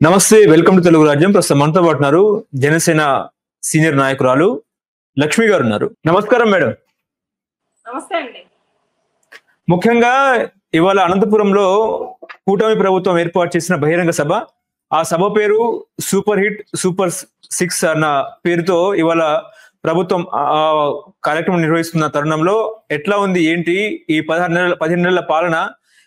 నమస్తే, welcome to Telugu రాజ్యం. ప్రస్తుతం మనతో పాటు ఉన్నారు జనసేన సీనియర్ నాయకురాలు లక్ష్మి గారు ఉన్నారు. నమస్కారం మేడం. నమస్తే అండి. ముఖ్యంగా ఇవాళ అనంతపురంలో కూటమి ప్రభుత్వం ఏర్పాటు చేసిన బహిరంగ సభ, ఆ సభ పేరు సూపర్ హిట్ సూపర్ 6 అన్న పేరుతో ఇవాళ ప్రభుత్వం కార్యక్రమం నిర్వహిస్తున్న తరుణంలో ఎట్లా ఉంది, ఏంటి ఈ 15 నెలల పాలన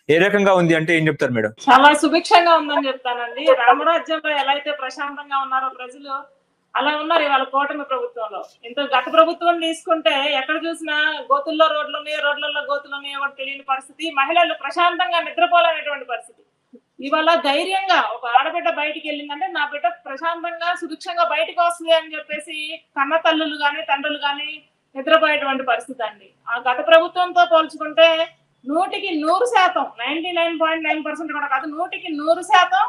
ఏ రకంగా ఉంది అంటే ఏం చెప్తారు మేడం? చాలా సుభిక్షంగా ఉందని చెప్తానండి. రామరాజ్యంలో ఎలా అయితే ప్రశాంతంగా ఉన్నారో ప్రజలు, అలా ఉన్నారు ఇవాళ కూటమి ప్రభుత్వంలో. గత ప్రభుత్వం తీసుకుంటే ఎక్కడ చూసినా గోతుల్లో రోడ్లలో గోతులు ఉన్నాయో కూడా తెలియని పరిస్థితి, మహిళలు ప్రశాంతంగా నిద్రపోలేనటువంటి పరిస్థితి. ఇవాళ ధైర్యంగా ఒక ఆడబిడ్డ బయటికి వెళ్ళిందంటే నా బిడ్డ ప్రశాంతంగా సుభిక్షంగా బయటకు వస్తుంది అని చెప్పేసి కన్న తల్లులు గాని తండ్రులు గాని నిద్రపోయేటువంటి పరిస్థితి అండి. ఆ గత ప్రభుత్వంతో పోల్చుకుంటే 100%, 99.9% కూడా కాదు, 100%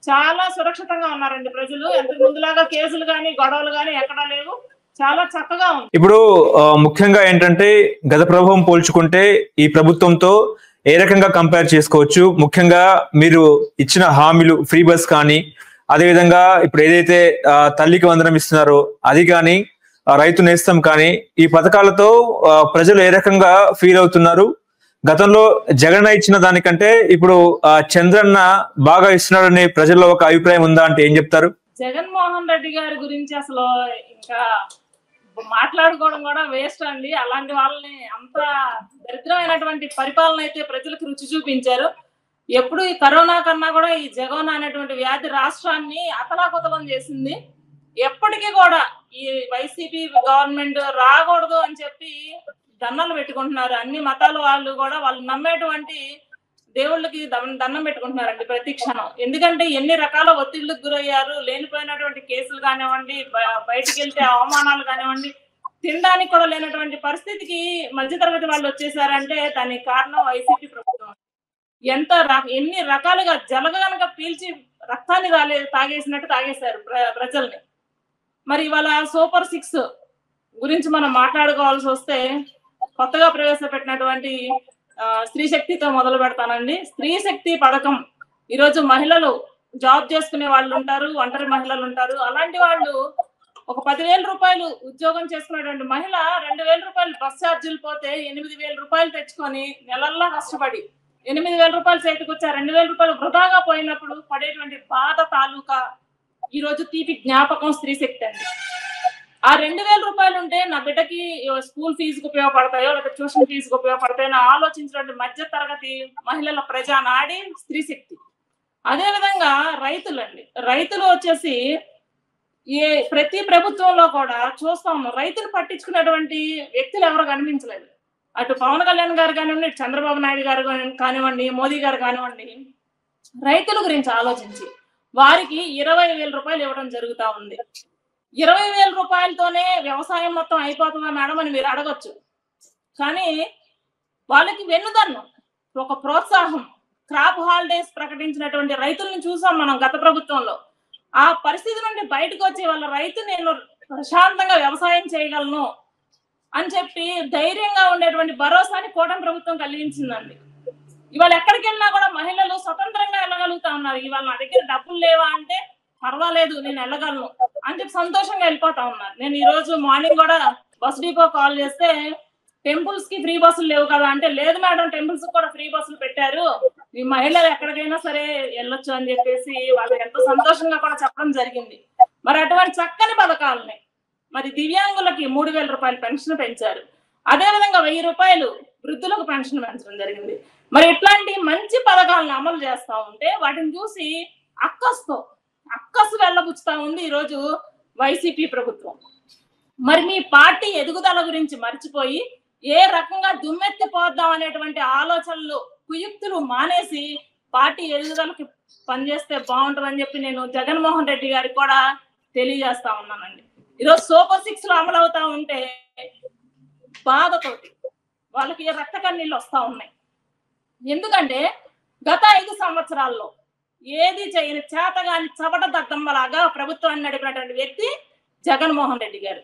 చాలా సురక్షితంగా ఉన్నారండి ప్రజలు. ఎంతకు ముందులాగా కేసులు గాని గొడవలు గాని ఎక్కడా లేవు, చాలా చక్కగా ఉంది. ఇప్పుడు ముఖ్యంగా ఏంటంటే గత ప్రభుత్వం పోల్చుకుంటే ఈ ప్రభుత్వంతో ఏ రకంగా కంపేర్ చేసుకోవచ్చు? ముఖ్యంగా మీరు ఇచ్చిన హామీలు, ఫ్రీ బస్ కానీ, అదేవిధంగా ఇప్పుడు ఏదైతే తల్లికి వందనం ఇస్తున్నారో అది కానీ, రైతు నేస్తం కానీ, ఈ పథకాలతో ప్రజలు ఏ రకంగా ఫీల్ అవుతున్నారు? గతంలో జగన్ ఇచ్చిన దానికంటే ఇప్పుడు చంద్రన్న బాగా ఇస్తున్నాడని ప్రజల్లో ఒక అభిప్రాయం ఉందా అంటే ఏం చెప్తారు? జగన్మోహన్ రెడ్డి గారి గురించి అసలు ఇంకా మాట్లాడుకోవడం కూడా వేస్ట్ అండి. అలాంటి వాళ్ళని అంత దరిద్రమైనటువంటి పరిపాలన అయితే ప్రజలకు రుచి చూపించారు. ఎప్పుడు ఈ కరోనా కన్నా కూడా ఈ జగన్ అనేటువంటి వ్యాధి రాష్ట్రాన్ని అతలాకుతలం చేసింది. ఎప్పటికీ కూడా ఈ వైసీపీ గవర్నమెంట్ రాకూడదు అని చెప్పి దండాలు పెట్టుకుంటున్నారు. అన్ని మతాల వాళ్ళు కూడా వాళ్ళు నమ్మేటువంటి దేవుళ్ళకి దండం పెట్టుకుంటున్నారండి ప్రతి క్షణం. ఎందుకంటే ఎన్ని రకాల ఒత్తిళ్లకు గురయ్యారు, లేనిపోయినటువంటి కేసులు కానివ్వండి, బయటికి వెళ్తే అవమానాలు కానివ్వండి, తినడానికి కూడా లేనటువంటి పరిస్థితికి మధ్యతరగతి వాళ్ళు వచ్చేసారంటే దానికి కారణం వైసీపీ ప్రభుత్వం. ఎన్ని రకాలుగా జలగనక పీల్చి రక్తాన్ని తాగేసినట్టు తాగేశారు ప్రజల్ని. మరి ఇవాళ సూపర్ 6 గురించి మనం మాట్లాడుకోవాల్సి వస్తే, కొత్తగా ప్రవేశపెట్టినటువంటి స్త్రీ శక్తితో మొదలు పెడతానండి. స్త్రీ శక్తి పథకం ఈరోజు మహిళలు జాబ్ చేసుకునే వాళ్ళు ఉంటారు, ఒంటరి మహిళలు ఉంటారు. అలాంటి వాళ్ళు ఒక 10,000 రూపాయలు ఉద్యోగం చేసుకునేటువంటి మహిళ 2,000 రూపాయలు బస్ ఛార్జీలు పోతే 8,000 రూపాయలు తెచ్చుకొని నెలల్లా కష్టపడి 8,000 రూపాయలు చేతికి వచ్చా 2,000 రూపాయలు వృధాగా పోయినప్పుడు పడేటువంటి బాధ తాలూకా ఈరోజు తీపి జ్ఞాపకం స్త్రీ శక్తి అండి. ఆ 2,000 రూపాయలు ఉంటే నా బిడ్డకి స్కూల్ ఫీజుకు ఉపయోగపడతాయో లేదా ట్యూషన్ ఫీజుకు ఉపయోగపడతాయో ఆలోచించినటువంటి మధ్య తరగతి మహిళల ప్రజానాడి స్త్రీ శక్తి. అదే విధంగా రైతులండి, రైతులు వచ్చేసి ప్రతి ప్రభుత్వంలో కూడా చూస్తా ఉన్నాం, రైతులు పట్టించుకునేటువంటి వ్యక్తులు ఎవరు కనిపించలేదు. అటు పవన్ కళ్యాణ్ గారు కానివ్వండి, చంద్రబాబు నాయుడు గారు కానివ్వండి, మోదీ గారు కానివ్వండి, రైతుల గురించి ఆలోచించి వారికి 20,000 రూపాయలు ఇవ్వడం జరుగుతా ఉంది. 20,000 రూపాయలతోనే వ్యవసాయం మొత్తం అయిపోతుందా మేడం అని మీరు అడగొచ్చు. కానీ వాళ్ళకి వెన్నుదన్నం, ఒక ప్రోత్సాహం, క్రాప్ హాలిడేస్ ప్రకటించినటువంటి రైతుల్ని చూసాం మనం గత ప్రభుత్వంలో. ఆ పరిస్థితి నుండి బయటకు వచ్చి వాళ్ళ రైతు నేను ప్రశాంతంగా వ్యవసాయం చేయగలను అని చెప్పి ధైర్యంగా ఉండేటువంటి భరోసాని కూటమి ప్రభుత్వం కలిగించిందండి. ఇవాళ ఎక్కడికి వెళ్ళినా కూడా మహిళలు స్వతంత్రంగా వెళ్ళగలుగుతా ఉన్నారు. ఇవాళ నా దగ్గర డబ్బులు లేవా అంటే పర్వాలేదు నేను వెళ్ళగలను అని చెప్పి సంతోషంగా వెళ్ళిపోతా ఉన్నారు. నేను ఈ రోజు మార్నింగ్ కూడా బస్ డిపో కాల్ చేస్తే టెంపుల్స్ కి ఫ్రీ బస్సులు లేవు కదా అంటే, లేదు మేడం టెంపుల్స్ కూడా ఫ్రీ బస్సులు పెట్టారు, ఈ మహిళలు ఎక్కడికైనా సరే వెళ్ళొచ్చు అని చెప్పేసి వాళ్ళు ఎంతో సంతోషంగా కూడా చెప్పడం జరిగింది. మరి అటువంటి చక్కని పథకాలని మరి దివ్యాంగులకి 3,000 రూపాయలు పెన్షన్ పెంచారు. అదే విధంగా 1,000 రూపాయలు వృద్ధులకు పెన్షన్ పెంచడం జరిగింది. మరి ఇట్లాంటి మంచి పథకాలను అమలు చేస్తా ఉంటే వాటిని చూసి అక్కసు వెళ్ళబుచ్చుతా ఉంది ఈరోజు వైసీపీ ప్రభుత్వం. మరి మీ పార్టీ ఎదుగుదల గురించి మర్చిపోయి ఏ రకంగా దుమ్మెత్తిపోద్దాం అనేటువంటి ఆలోచనలు, కుయుక్తులు మానేసి పార్టీ ఎదుగుదలకి పనిచేస్తే బాగుంటుందని చెప్పి నేను జగన్మోహన్ రెడ్డి గారికి కూడా తెలియజేస్తా ఉన్నానండి. ఈరోజు సూపర్ 6 అమలు అవుతా ఉంటే బాధతోటి వాళ్ళకి రక్త కన్నీళ్ళు వస్తా ఉన్నాయి. ఎందుకంటే గత 5 సంవత్సరాల్లో ఏది చేయని చేతగాని చవట దద్దమ్మలాగా ప్రభుత్వాన్ని నడిపినటువంటి వ్యక్తి జగన్మోహన్ రెడ్డి గారు.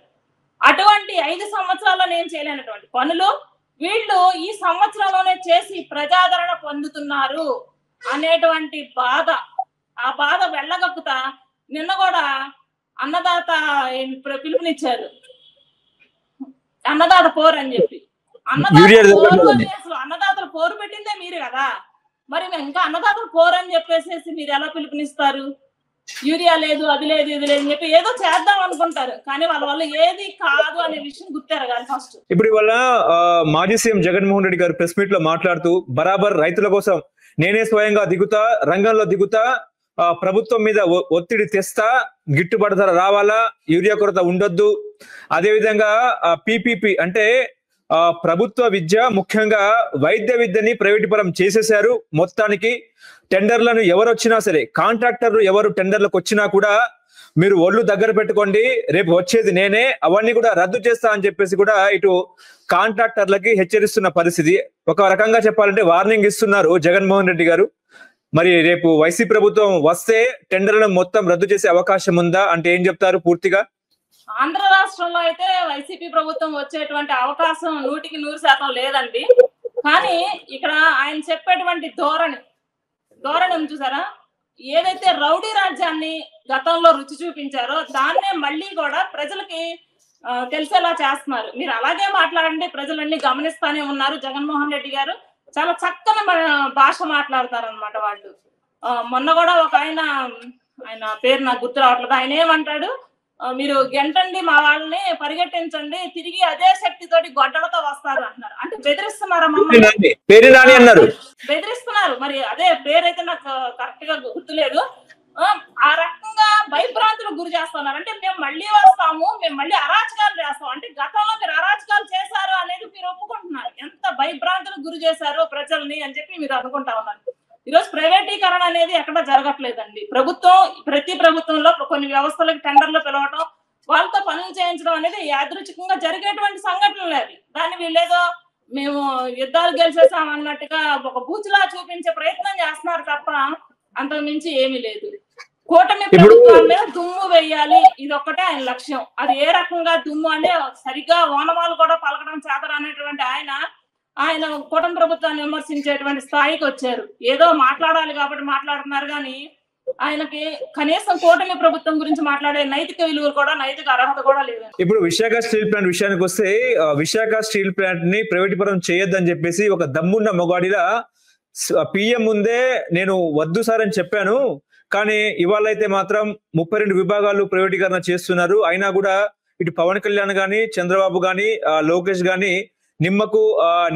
అటువంటి 5 సంవత్సరాల్లో నేను చేయలేనటువంటి పనులు వీళ్ళు ఈ సంవత్సరంలోనే చేసి ప్రజాదరణ పొందుతున్నారు అనేటువంటి బాధ, ఆ బాధ వెళ్ళగక్కుతా నిన్న కూడా అన్నదాత పిలుపునిచ్చారు, అన్నదాత పోరు అని చెప్పి. అన్నదాతలు పోరు పెట్టిందే మీరు కదా, మరి ఇంకా అన్నదాతలు పోరు అని చెప్పేసి మీరు ఎలా పిలుపునిస్తారు? యూరియా లేదు, అది లేదు, ఇది లేదు అని చెప్పి ఏదో చేద్దాం అనుకుంటారు, కానీ వాళ్ళ వల్ల ఏది కాదు అనే విషయం గుర్తెరగాలి ఫస్ట్. ఇప్పుడు ఇవాళ మాజీ సీఎం జగన్మోహన్ రెడ్డి గారు ప్రెస్ మీట్ లో మాట్లాడుతూ బరాబర్ రైతుల కోసం నేనే స్వయంగా దిగుతా, రంగంలో దిగుతా, ప్రభుత్వం మీద ఒత్తిడి తెస్తా, గిట్టుబాటు ధర రావాలా, యూరియా కొరత ఉండొద్దు, అదేవిధంగా పిపిపి అంటే ప్రభుత్వ విద్య ముఖ్యంగా వైద్య విద్యని ప్రైవేట్ పరం చేసేశారు. మొత్తానికి టెండర్లను ఎవరు వచ్చినా సరే, కాంట్రాక్టర్లు ఎవరు టెండర్లకు వచ్చినా కూడా మీరు ఒళ్ళు దగ్గర పెట్టుకోండి, రేపు వచ్చేది నేనే, అవన్నీ కూడా రద్దు చేస్తా అని చెప్పేసి కూడా ఇటు కాంట్రాక్టర్లకి హెచ్చరిస్తున్న పరిస్థితి. ఒక రకంగా చెప్పాలంటే వార్నింగ్ ఇస్తున్నారు జగన్మోహన్ రెడ్డి గారు. మరి రేపు వైసీపీ ప్రభుత్వం వస్తే టెండర్లను మొత్తం రద్దు చేసే అవకాశం ఉందా అంటే ఏం చెప్తారు పూర్తిగా? ఆంధ్ర రాష్ట్రంలో అయితే వైసీపీ ప్రభుత్వం వచ్చేటువంటి అవకాశం 100% లేదండి. కానీ ఇక్కడ ఆయన చెప్పేటువంటి ధోరణి చూసారా, ఏదైతే రౌడీ రాజ్యాన్ని గతంలో రుచి చూపించారో దాన్నే మళ్ళీ కూడా ప్రజలకి తెలిసేలా చేస్తున్నారు. మీరు అలాగే మాట్లాడండి, ప్రజలన్నీ గమనిస్తానే ఉన్నారు. జగన్మోహన్ రెడ్డి గారు చాలా చక్కని భాష మాట్లాడతారనమాట వాళ్ళు. మొన్న కూడా ఒక ఆయన పేరు నాకు గుర్తు రావట్లేదు, ఆయన ఏమంటాడు, మీరు గెంటండి మా వాళ్ళని, పరిగెట్టించండి, తిరిగి అదే శక్తితోటి గొడ్డలతో వస్తారు అంటున్నారు. అంటే బెదిరిస్తున్నారా మమ్మల్ని? బెదిరిస్తున్నారు. మరి అదే పేరైతే నాకు కరెక్ట్ గా గుర్తులేదు. ఆ రకంగా భయభ్రాంతులకు గురి చేస్తున్నారు. అంటే మేము మళ్ళీ వస్తాము, మేము మళ్ళీ అరాచకాలు చేస్తాం అంటే గతంలో మీరు అరాచకాలు చేశారు అనేది మీరు ఒప్పుకుంటున్నారు. ఎంత భయభ్రాంతులకు గురి చేశారో ప్రజల్ని అని చెప్పి మీరు అనుకుంటా ఉన్నారు. ఈరోజు ప్రైవేటీకరణ అనేది ఎక్కడ జరగట్లేదండి. ప్రతి ప్రభుత్వంలో కొన్ని వ్యవస్థలకు టెండర్లు పిలవటం, వాళ్ళతో పనులు చేయించడం అనేది యాదృచ్ఛికంగా జరిగేటువంటి సంఘటనలు అవి. దాన్ని వీళ్ళేదో మేము యుద్ధాలు గెలిచేసాం అన్నట్టుగా ఒక బూచిలా చూపించే ప్రయత్నం చేస్తున్నారు తప్ప అంతకు మించి ఏమీ లేదు. కూటమి ప్రభుత్వం మీద దుమ్ము వేయాలి, ఇది ఒక్కటే ఆయన లక్ష్యం. అది ఏ రకంగా దుమ్ము అంటే సరిగ్గా ఓనమాలు కూడా పలకడం చేతననేటువంటి ఆయన కూటమి ప్రభుత్వాన్ని విమర్శించేటువంటి స్థాయికి వచ్చారు. ఏదో మాట్లాడాలి కాబట్టి మాట్లాడుతున్నారు, కానీ ఆయనకి కనీసం కూటమి ప్రభుత్వం గురించి మాట్లాడే నైతిక విలువలు కూడా, నైతిక అర్హత కూడా లేదు. ఇప్పుడు విశాఖ స్టీల్ ప్లాంట్ విషయానికి వస్తే, విశాఖ స్టీల్ ప్లాంట్ ని ప్రైవేటీకరణ చేయొద్దని చెప్పేసి ఒక దమ్మున్న మొగాడిలా పిఎం ముందే నేను వద్దు సార్ అని చెప్పాను, కానీ ఇవాళ అయితే మాత్రం 32 విభాగాలు ప్రైవేటీకరణ చేస్తున్నారు. అయినా కూడా ఇటు పవన్ కళ్యాణ్ గాని, చంద్రబాబు గాని, లోకేష్ గాని నిమ్మకు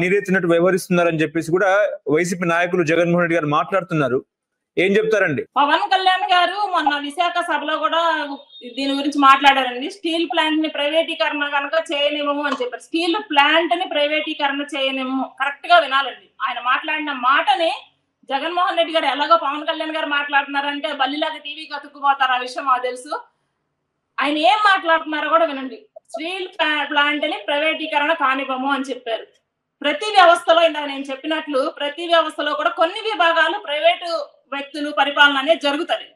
నీరెత్తినట్టు వ్యవహరిస్తున్నారని చెప్పేసి కూడా వైసీపీ నాయకులు జగన్మోహన్ రెడ్డి గారు మాట్లాడుతున్నారు. ఏం చెప్తారండి? పవన్ కళ్యాణ్ గారు మొన్న విశాఖ సభలో కూడా దీని గురించి మాట్లాడారండి. స్టీల్ ప్లాంట్ ని ప్రైవేటీకరణ కనుక చేయనివ్వము అని చెప్పారు. స్టీల్ ప్లాంట్ ని ప్రైవేటీకరణ చేయనివ్వము, కరెక్ట్ గా వినాలండి. ఆయన మాట్లాడిన మాటని జగన్మోహన్ రెడ్డి గారు ఎలాగో పవన్ కళ్యాణ్ గారు మాట్లాడుతున్నారంటే బల్లిలాగా టీవీకి అతుక్కుపోతారు, ఆ విషయం మాకు తెలుసు. ఆయన ఏం మాట్లాడుతున్నారో కూడా వినండి. స్టీల్ ప్లాంట్ ని ప్రైవేటీకరణ కానివ్వము అని చెప్పారు. ప్రతి వ్యవస్థలో ఇందాక నేను చెప్పినట్లు ప్రతి వ్యవస్థలో కూడా కొన్ని విభాగాలు ప్రైవేటు వ్యక్తులు పరిపాలన అనేది జరుగుతుంది.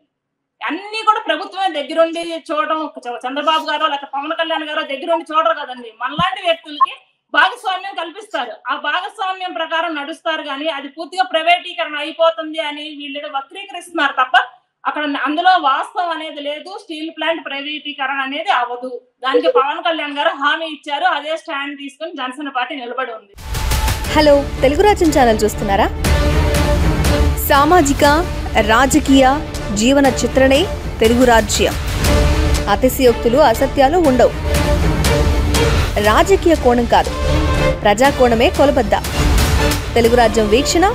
అన్ని కూడా ప్రభుత్వమే దగ్గరుండి చూడడం, చంద్రబాబు గారో లేకపోతే పవన్ కళ్యాణ్ గారో దగ్గరుండి చూడరు కదండి. మనలాంటి వ్యక్తులకి భాగస్వామ్యం కల్పిస్తారు, ఆ భాగస్వామ్యం ప్రకారం నడుస్తారు. కానీ అది పూర్తిగా ప్రైవేటీకరణ అయిపోతుంది అని వీళ్ళు వక్రీకరిస్తున్నారు తప్ప అక్కడ అందులో వాస్తవం అనేది లేదు. స్టీల్ ప్లాంట్ ప్రైవేటీకరణ అనేది అవ్వదు. దానికి పవన్ కళ్యాణ్ గారు హామీ ఇచ్చారు. అదే స్టాండ్ తీసుకుని జనసేన పార్టీ నిలబడి ఉంది. హలో, తెలుగు రాజ్యం ఛానల్ చూస్తున్నారా? సామాజిక, రాజకీయ, జీవన చిత్రణే తెలుగు రాజ్యం. అతిశయోక్తులు, అసత్యాలు ఉండవు. రాజకీయ కోణం కాదు, ప్రజా కోణమే కొలబద్ద. తెలుగు రాజ్యం వీక్షణ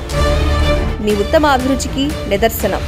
మీ ఉత్తమ అభిరుచికి నిదర్శనం.